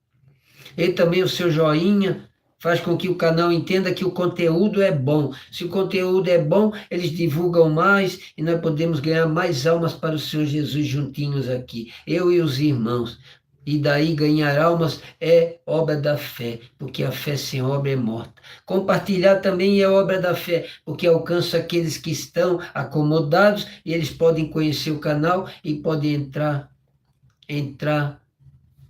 E também o seu joinha faz com que o canal entenda que o conteúdo é bom. Se o conteúdo é bom, eles divulgam mais e nós podemos ganhar mais almas para o Senhor Jesus juntinhos aqui, eu e os irmãos. E daí ganhar almas é obra da fé, porque a fé sem obra é morta. Compartilhar também é obra da fé, porque alcança aqueles que estão acomodados e eles podem conhecer o canal e podem entrar,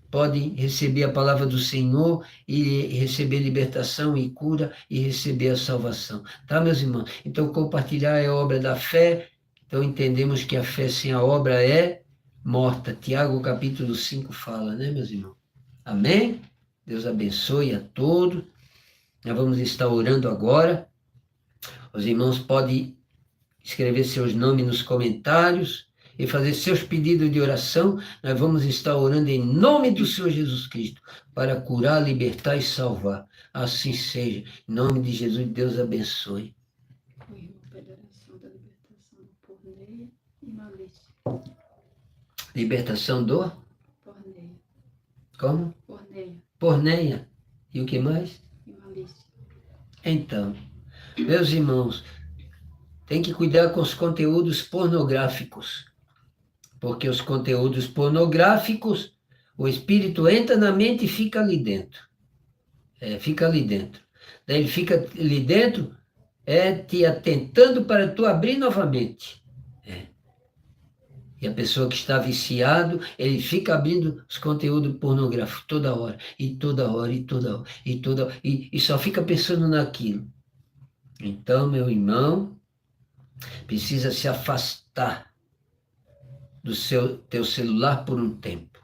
podem receber a palavra do Senhor e receber libertação e cura e receber a salvação. Tá, meus irmãos? Então, compartilhar é obra da fé. Então, entendemos que a fé sem a obra é morta. Tiago, capítulo 5, fala, né, meus irmãos? Amém? Deus abençoe a todos. Nós vamos estar orando agora. Os irmãos podem escrever seus nomes nos comentários e fazer seus pedidos de oração. Nós vamos estar orando em nome do Senhor Jesus Cristo, para curar, libertar e salvar. Assim seja. Em nome de Jesus, Deus abençoe. O irmão pede oração da libertação por Neia e malícia. Libertação do? Porneia. Como? Porneia Porneia. E o que mais? e malícia. Então, meus irmãos, tem que cuidar com os conteúdos pornográficos. Porque os conteúdos pornográficos, o espírito entra na mente e fica ali dentro. Fica ali dentro. Daí ele fica ali dentro, te atentando para tu abrir novamente. E a pessoa que está viciado, ele fica abrindo os conteúdos pornográficos toda hora, e toda hora, e toda hora, e toda hora, e só fica pensando naquilo. Então, meu irmão, precisa se afastar do teu celular por um tempo.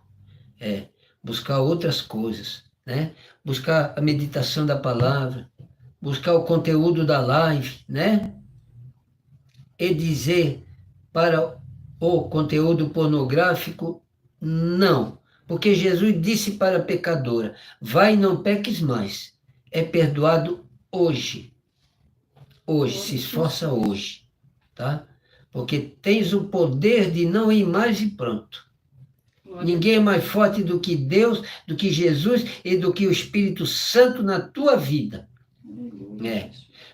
Buscar outras coisas, né? Buscar a meditação da palavra, buscar o conteúdo da live, né? E dizer para o conteúdo pornográfico, não. Porque Jesus disse para a pecadora, vai e não peques mais. É perdoado hoje. Hoje, se esforça hoje, tá? Porque tens o poder de não ir mais e pronto. Ninguém é mais forte do que Deus, do que Jesus e do que o Espírito Santo na tua vida.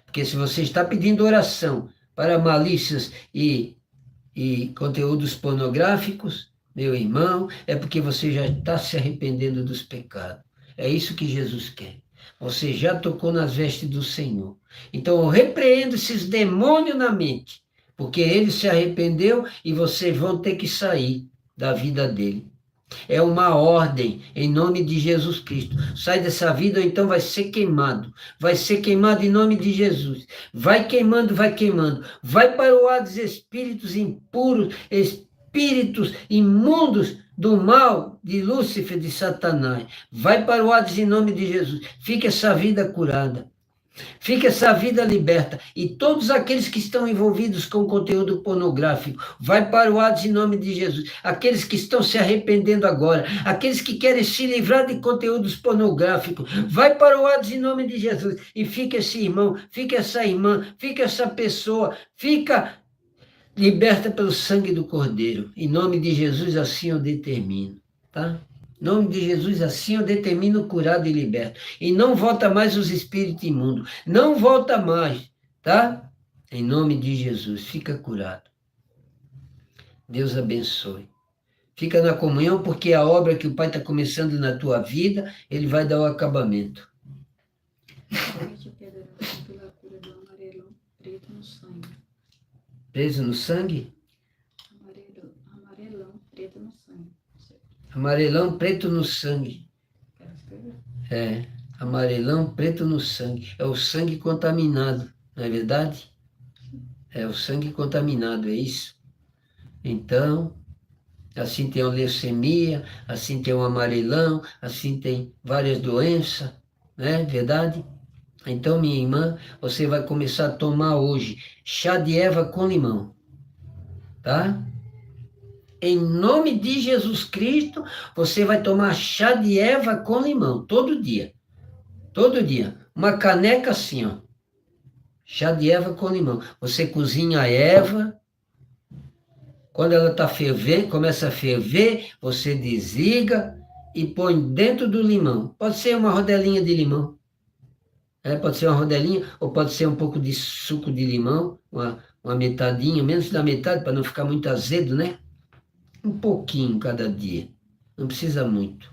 Porque se você está pedindo oração para malícias e conteúdos pornográficos, meu irmão, é porque você já está se arrependendo dos pecados. É isso que Jesus quer. Você já tocou nas vestes do Senhor. Então, eu repreendo esses demônios na mente, porque ele se arrependeu e vocês vão ter que sair da vida dele. É uma ordem, em nome de Jesus Cristo. Sai dessa vida ou então vai ser queimado. Vai ser queimado em nome de Jesus. Vai queimando, vai queimando. Vai para o Hades espíritos impuros, espíritos imundos do mal, de Lúcifer, de Satanás. Vai para o Hades em nome de Jesus. Fica essa vida curada. Fica essa vida liberta. E todos aqueles que estão envolvidos com conteúdo pornográfico, vai para o Hades em nome de Jesus. Aqueles que estão se arrependendo agora, aqueles que querem se livrar de conteúdos pornográficos, vai para o Hades em nome de Jesus. E fica esse irmão, fica essa irmã, fica essa pessoa, fica liberta pelo sangue do Cordeiro. Em nome de Jesus, assim eu determino, tá? Em nome de Jesus, assim eu determino curado e liberto. E não volta mais os espíritos imundos. Não volta mais, tá? Em nome de Jesus, fica curado. Deus abençoe. Fica na comunhão, porque a obra que o Pai está começando na tua vida, Ele vai dar o acabamento. Pela cura do amarelão preto no sangue. Preso no sangue? Amarelão preto no sangue. Amarelão preto no sangue. É, amarelão preto no sangue. É o sangue contaminado, não é verdade? É o sangue contaminado, é isso? Então, assim tem a leucemia, assim tem o amarelão, assim tem várias doenças, não é verdade? Então, minha irmã, você vai começar a tomar hoje chá de erva com limão, tá? Em nome de Jesus Cristo, você vai tomar chá de erva com limão, todo dia. Todo dia. Uma caneca assim, ó. Chá de erva com limão. Você cozinha a erva, quando ela está fervendo, começa a ferver, você desliga e põe dentro do limão. Pode ser uma rodelinha de limão. Pode ser uma rodelinha, ou pode ser um pouco de suco de limão, uma metadinha, menos da metade, para não ficar muito azedo, né? Um pouquinho cada dia, não precisa muito.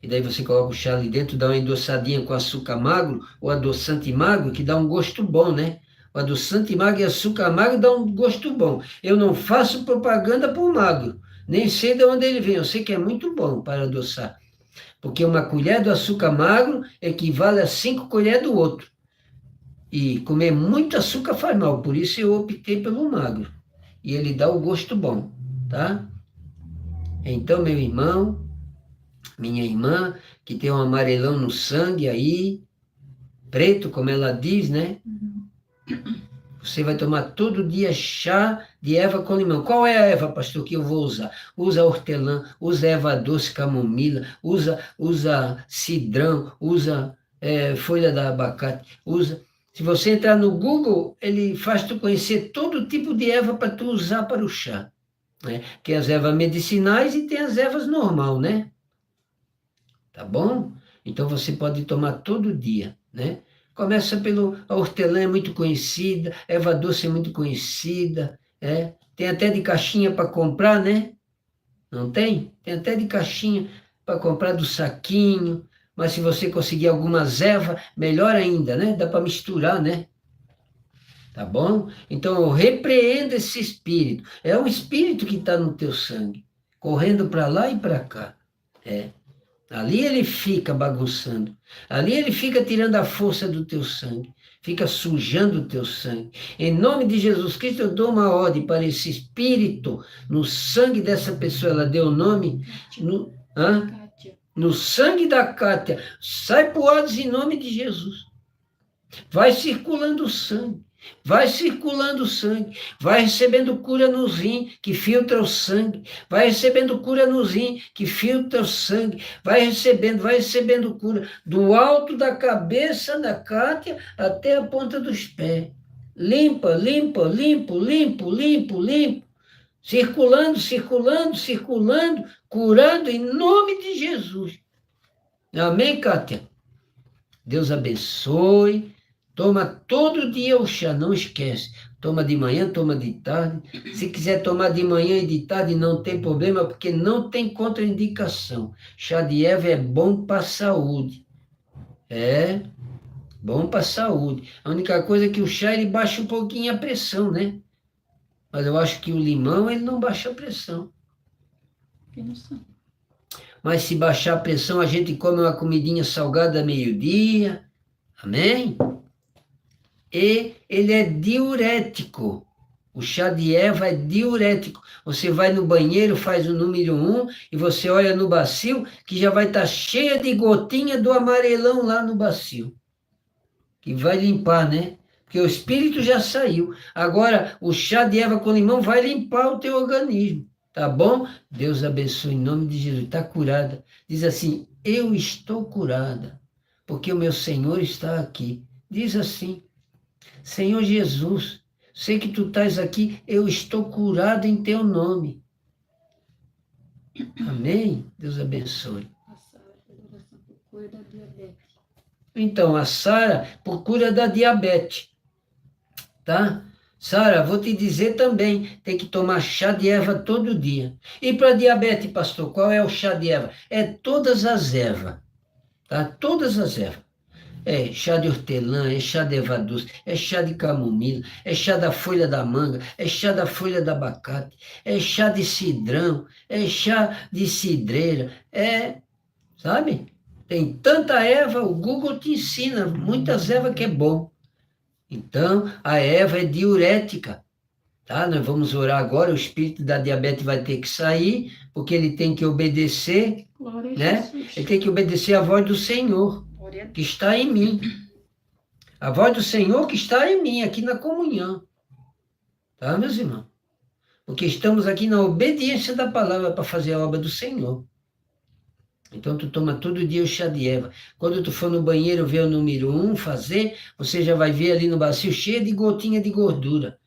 E daí você coloca o chá ali dentro, dá uma endossadinha com açúcar magro, ou adoçante magro, que dá um gosto bom, né? O adoçante magro e açúcar magro dá um gosto bom. Eu não faço propaganda por magro, nem sei de onde ele vem, eu sei que é muito bom para adoçar. Porque uma colher do açúcar magro equivale a 5 colheres do outro. E comer muito açúcar faz mal, por isso eu optei pelo magro. E ele dá o gosto bom, tá? Então, meu irmão, minha irmã, que tem um amarelão no sangue aí, preto, como ela diz, né? Você vai tomar todo dia chá de erva com limão. Qual é a erva, pastor, que eu vou usar? Usa hortelã, usa erva doce, camomila, usa cidrão, usa folha da abacate, usa... Se você entrar no Google, ele faz tu conhecer todo tipo de erva para tu usar para o chá. Né? Tem as ervas medicinais e tem as ervas normal, né? Tá bom? Então você pode tomar todo dia, né? Começa a hortelã é muito conhecida, erva doce é muito conhecida, tem até de caixinha para comprar, né? Não tem? Tem até de caixinha para comprar do saquinho, mas se você conseguir algumas ervas, melhor ainda, né? Dá para misturar, né? Tá bom? Então eu repreendo esse espírito. É um espírito que está no teu sangue, correndo para lá e para cá. Ali ele fica bagunçando. Ali ele fica tirando a força do teu sangue. Fica sujando o teu sangue. Em nome de Jesus Cristo, eu dou uma ordem para esse espírito no sangue dessa pessoa. Ela deu o nome? No sangue da Cátia. Sai por ordens em nome de Jesus. Vai circulando o sangue. Vai circulando o sangue, vai recebendo cura nos rins, que filtra o sangue, vai recebendo cura nos rins, que filtra o sangue, vai recebendo cura do alto da cabeça da Cátia até a ponta dos pés. Limpa, limpa, limpo, limpo, limpo, limpo, circulando, circulando, circulando, curando em nome de Jesus. Amém, Cátia? Deus abençoe. Toma todo dia o chá, não esquece. Toma de manhã, toma de tarde. Se quiser tomar de manhã e de tarde, não tem problema, porque não tem contraindicação. Chá de erva é bom para a saúde. É bom para a saúde. A única coisa é que o chá, ele baixa um pouquinho a pressão, né? Mas eu acho que o limão, ele não baixa a pressão. e no sangue. Mas se baixar a pressão, a gente come uma comidinha salgada meio-dia. Amém? E ele é diurético. O chá de erva é diurético. Você vai no banheiro, faz o número 1 e você olha no bacio, que já vai estar cheia de gotinha do amarelão lá no bacio. Que vai limpar, né? Porque o espírito já saiu. Agora, o chá de erva com limão vai limpar o teu organismo. Tá bom? Deus abençoe em nome de Jesus. Está curada. Diz assim, eu estou curada, porque o meu Senhor está aqui. Diz assim, Senhor Jesus, sei que tu estás aqui, eu estou curado em teu nome. Amém? Deus abençoe. A Sara fez oração por cura da diabetes. Então, a Sara, por cura da diabetes, tá? Sara, vou te dizer também, tem que tomar chá de erva todo dia. E para diabetes, pastor, qual é o chá de erva? É todas as ervas, tá? Todas as ervas. É chá de hortelã, é chá de erva doce, é chá de camomila, é chá da folha da manga, é chá da folha da abacate, é chá de cidrão, é chá de cidreira, sabe? Tem tanta erva, o Google te ensina muitas ervas que é bom. Então, a erva é diurética, tá? Nós vamos orar agora, o espírito da diabetes vai ter que sair, porque ele tem que obedecer, Glória a né? Jesus. Ele tem que obedecer à voz do Senhor, Glória a Deus. que está em mim. A voz do Senhor que está em mim, aqui na comunhão. Tá, meus irmãos? Porque estamos aqui na obediência da palavra para fazer a obra do Senhor. Então, tu toma todo dia o chá de erva. Quando tu for no banheiro ver o número 1 fazer, você já vai ver ali no bacio cheio de gotinha de gordura.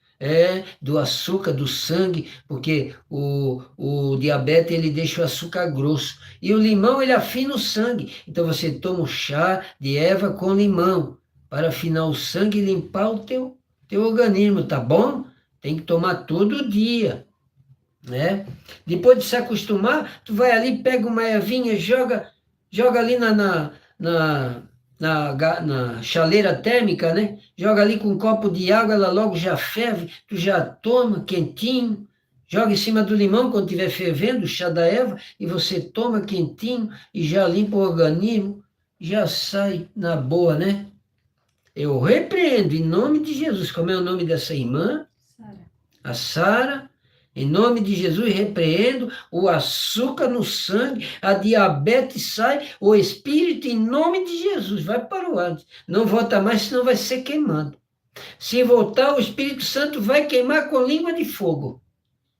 Do açúcar, do sangue, porque o diabetes, ele deixa o açúcar grosso. E o limão, ele afina o sangue. Então, você toma o chá de erva com limão, para afinar o sangue e limpar o teu organismo, tá bom? Tem que tomar todo dia, né? Depois de se acostumar, tu vai ali, pega uma ervinha, joga ali na chaleira térmica, né? Joga ali com um copo de água, ela logo já ferve, tu já toma quentinho, joga em cima do limão quando estiver fervendo, o chá da erva, e você toma quentinho e já limpa o organismo, já sai na boa, né? Eu repreendo em nome de Jesus. Como é o nome dessa irmã? Sara. A Sara. Em nome de Jesus, repreendo o açúcar no sangue, a diabetes sai, o espírito, em nome de Jesus, vai para o ar. Não volta mais, senão vai ser queimado. Se voltar, o Espírito Santo vai queimar com língua de fogo.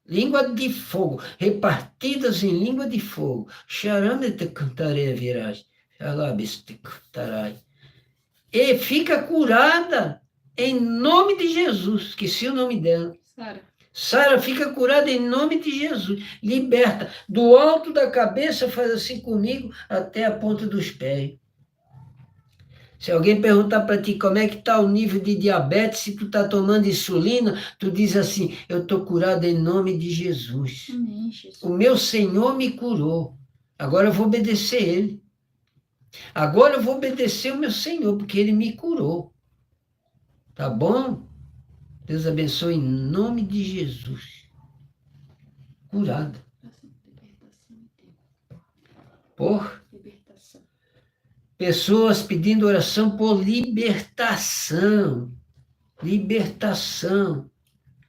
Língua de fogo, repartidas em língua de fogo. Charame te cantarei a viragem. Xalabes te cantarai. E fica curada em nome de Jesus. Esqueci o nome dela. Sara. Sara fica curada em nome de Jesus. Liberta. Do alto da cabeça, faz assim comigo, até a ponta dos pés. Se alguém perguntar para ti como é que está o nível de diabetes, se tu está tomando insulina, tu diz assim, eu estou curada em nome de Jesus. Amém, Jesus. O meu Senhor me curou. Agora eu vou obedecer Ele. Agora eu vou obedecer o meu Senhor, porque Ele me curou. Tá bom? Deus abençoe em nome de Jesus. Curada. Libertação e tempo. Por Libertação. pessoas pedindo oração por libertação. Libertação,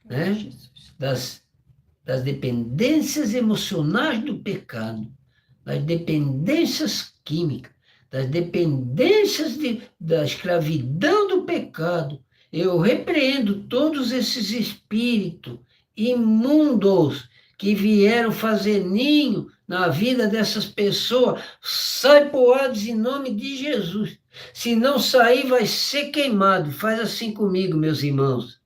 Glória a né? Jesus. Das dependências emocionais do pecado, das dependências químicas, das dependências da escravidão do pecado. Eu repreendo todos esses espíritos imundos que vieram fazer ninho na vida dessas pessoas. Sai poados em nome de Jesus. Se não sair, vai ser queimado. Faz assim comigo, meus irmãos.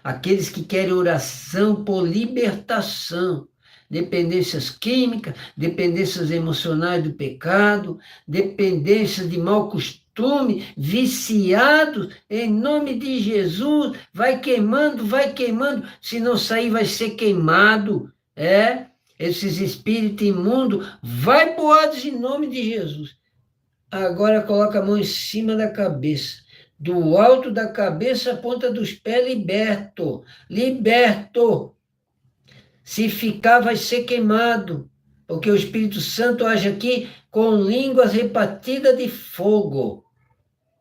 Aqueles que querem oração por libertação, dependências químicas, dependências emocionais do pecado, dependências de mau costume, viciados, em nome de Jesus, vai queimando, se não sair vai ser queimado, esses espíritos imundos, vai poados em nome de Jesus. Agora coloca a mão em cima da cabeça, do alto da cabeça à ponta dos pés, liberto. Se ficar, vai ser queimado. porque o Espírito Santo age aqui com línguas repartidas de fogo.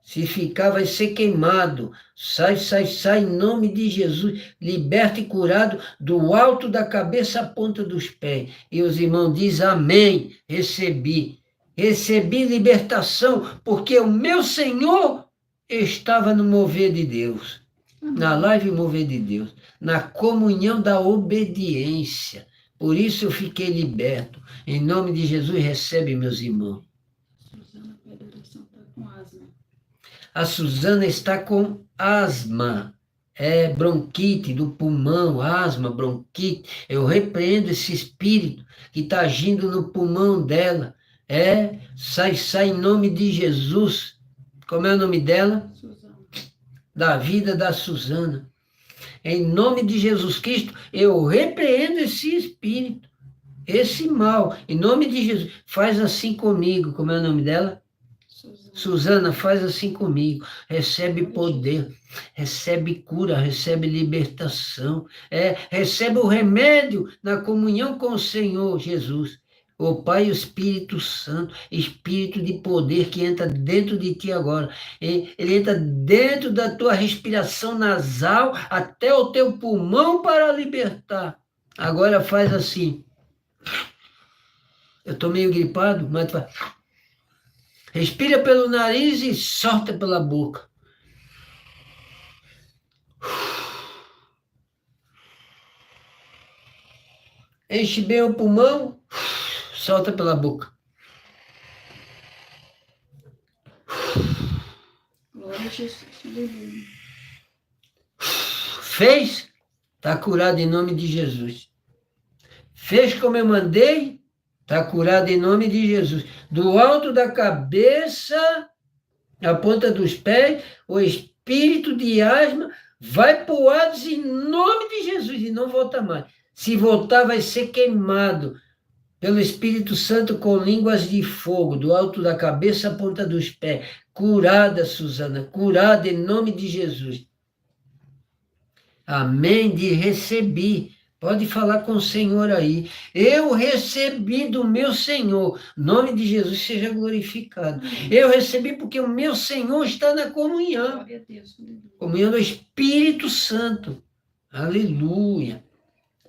Se ficar, vai ser queimado. Sai, sai, sai, em nome de Jesus. Liberto e curado do alto da cabeça à ponta dos pés. E os irmãos dizem, amém, recebi. Recebi libertação, porque o meu Senhor estava no mover de Deus. Na live mover de Deus. Na comunhão da obediência. Por isso eu fiquei liberto. Em nome de Jesus, recebe, meus irmãos. Suzana pede oração, está com asma. A Suzana está com asma, bronquite do pulmão, asma, bronquite. Eu repreendo esse espírito que está agindo no pulmão dela. Sai, sai em nome de Jesus. Como é o nome dela? Suzana. Da vida da Suzana. Em nome de Jesus Cristo, eu repreendo esse espírito, esse mal. Em nome de Jesus, faz assim comigo. Como é o nome dela? Suzana, faz assim comigo, recebe poder, recebe cura, recebe libertação, recebe o remédio na comunhão com o Senhor Jesus, o Pai e o Espírito Santo, Espírito de poder que entra dentro de ti agora, ele entra dentro da tua respiração nasal até o teu pulmão para libertar. Agora faz assim, eu estou meio gripado, mas tu faz... Respira pelo nariz e solta pela boca. Enche bem o pulmão, solta pela boca. Glória a Jesus. Aleluia. Fez? Está curado em nome de Jesus. Fez como eu mandei? Está curado em nome de Jesus. Do alto da cabeça, a ponta dos pés, o espírito de asma vai para o Hades em nome de Jesus e não volta mais. Se voltar, vai ser queimado pelo Espírito Santo com línguas de fogo, do alto da cabeça à ponta dos pés. Curada, Suzana, curada em nome de Jesus. Amém, de recebi. Pode falar com o Senhor aí. Eu recebi do meu Senhor. Nome de Jesus seja glorificado. Eu recebi porque o meu Senhor está na comunhão. Glória a Deus. Aleluia. Comunhão do Espírito Santo. Aleluia.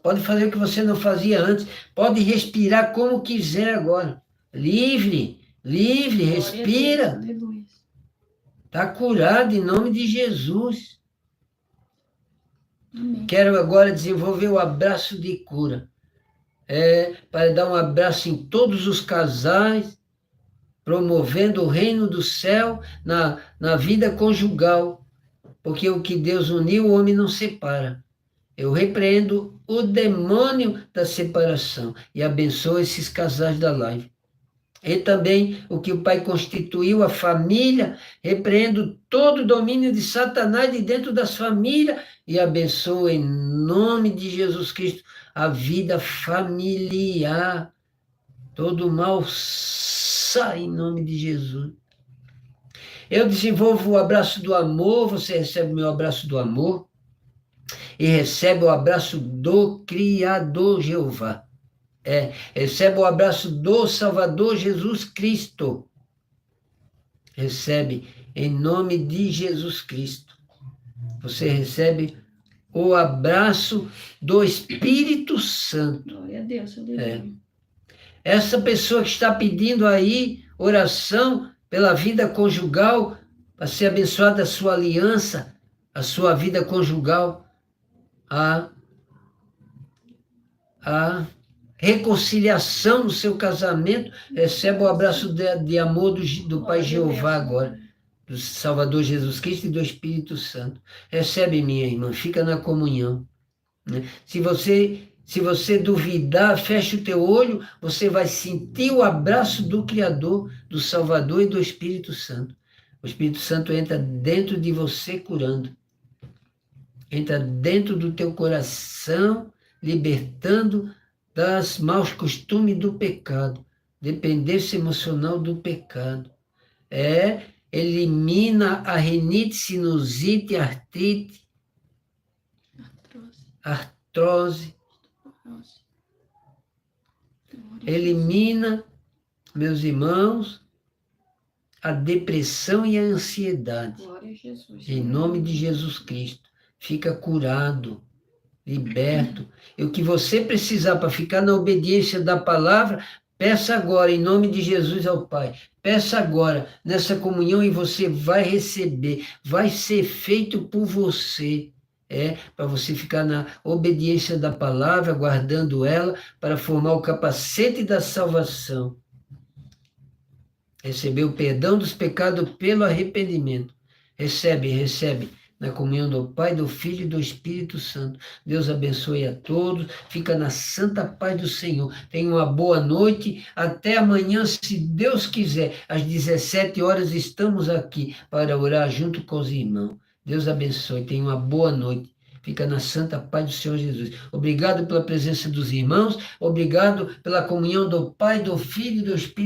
Pode fazer o que você não fazia antes. Pode respirar como quiser agora. Livre, livre, Glória a respira. Deus. Aleluia. Está curado em nome de Jesus. Amém. Quero agora desenvolver o abraço de cura. Para dar um abraço em todos os casais, promovendo o reino do céu na vida conjugal. Porque o que Deus uniu, o homem não separa. Eu repreendo o demônio da separação e abençoo esses casais da live. E também o que o Pai constituiu, a família, repreendo todo o domínio de Satanás de dentro das famílias e abençoo em nome de Jesus Cristo a vida familiar. Todo mal sai em nome de Jesus. Eu desenvolvo o abraço do amor, você recebe o meu abraço do amor e recebe o abraço do Criador Jeová. Recebe o abraço do Salvador Jesus Cristo. Recebe em nome de Jesus Cristo. Você recebe o abraço do Espírito Santo. Glória a Deus. Aleluia. Essa pessoa que está pedindo aí oração pela vida conjugal, para ser abençoada a sua aliança, a sua vida conjugal, a reconciliação no seu casamento, recebe o abraço de amor do Pai Jeová agora, do Salvador Jesus Cristo e do Espírito Santo. Recebe, minha irmã, fica na comunhão. Né? Se você duvidar, fecha o teu olho, você vai sentir o abraço do Criador, do Salvador e do Espírito Santo. O Espírito Santo entra dentro de você curando. Entra dentro do teu coração, libertando das maus costumes do pecado, dependência emocional do pecado. Elimina a rinite, sinusite, artrite, artrose. Elimina, meus irmãos, a depressão e a ansiedade. Glória a Jesus. Em nome de Jesus Cristo. Fica curado, liberto. E o que você precisar para ficar na obediência da palavra, peça agora, em nome de Jesus ao Pai. Peça agora, nessa comunhão, e você vai receber. Vai ser feito por você. Para você ficar na obediência da palavra, guardando ela, para formar o capacete da salvação. Receber o perdão dos pecados pelo arrependimento. Recebe na comunhão do Pai, do Filho e do Espírito Santo. Deus abençoe a todos. Fica na santa paz do Senhor. Tenha uma boa noite. Até amanhã, se Deus quiser. Às 17 horas estamos aqui para orar junto com os irmãos. Deus abençoe. Tenha uma boa noite. Fica na santa paz do Senhor Jesus. Obrigado pela presença dos irmãos. Obrigado pela comunhão do Pai, do Filho e do Espírito